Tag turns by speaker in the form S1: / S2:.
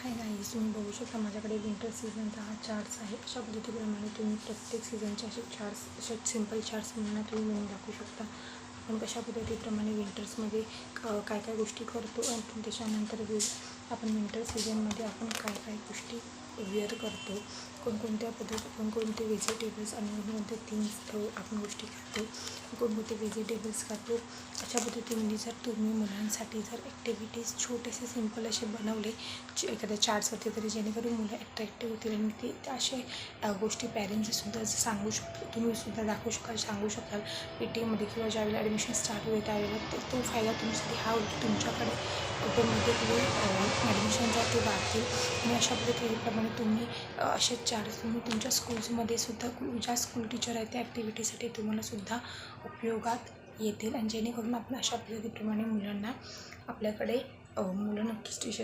S1: Hi guys, तुम्ही बघू शकता माझ्याकडे विंटर सीझनचा हा चार्ट्स आहे. अशा पद्धतीप्रमाणे तुम्ही प्रत्येक सीझनचे असे चार्ट्स, असे सिम्पल चार्ट्स म्हणून तुम्ही बनवून दाखवू शकता. आपण कशा पद्धतीप्रमाणे विंटर्समध्ये काय काय गोष्टी करतो आणि त्याच्यानंतर आपण विंटर सीझनमध्ये आपण काय काय गोष्टी वेअर करतो, कोणकोणत्या कोणकोणते व्हेजिटेबल्स आणि कोणकोणते थिंग्स आपण गोष्टी खातो, कोणकोणते व्हेजिटेबल्स खातो. अशा पद्धतीने जर तुम्ही मुलांसाठी जर ॲक्टिव्हिटीज छोटेसे सिम्पल असे बनवले एखाद्या चार्ट्सवरती तरी, जेणेकरून मुलं ॲट्रॅक्टिव्ह होतील आणि ते असे गोष्टी पॅरेंट्ससुद्धा सांगू तुम्हीसुद्धा दाखवू शकाल, सांगू शकाल PTAमध्ये किंवा ज्यावेळेला ॲडमिशन स्टार्ट होईल त्यावेळेला तो फायदा तुमच्यासाठी हा होईल. तुमच्याकडे ऑटोमॅटिक ॲडमिशनचा ते वाढतील आणि अशा पद्धतीप्रमाणे तुम्ही असे चार्ट्स तुम्ही तुमच्या स्कूल्समध्ये सुद्धा ज्या स्कूल टीचर आहेत त्या ॲक्टिव्हिटीसाठी तुम्हालासुद्धा उपयोगात येतील आणि जेणेकरून आपण अशा पद्धतीप्रमाणे मुलांना आपल्याकडे मुलं नक्कीच टीचर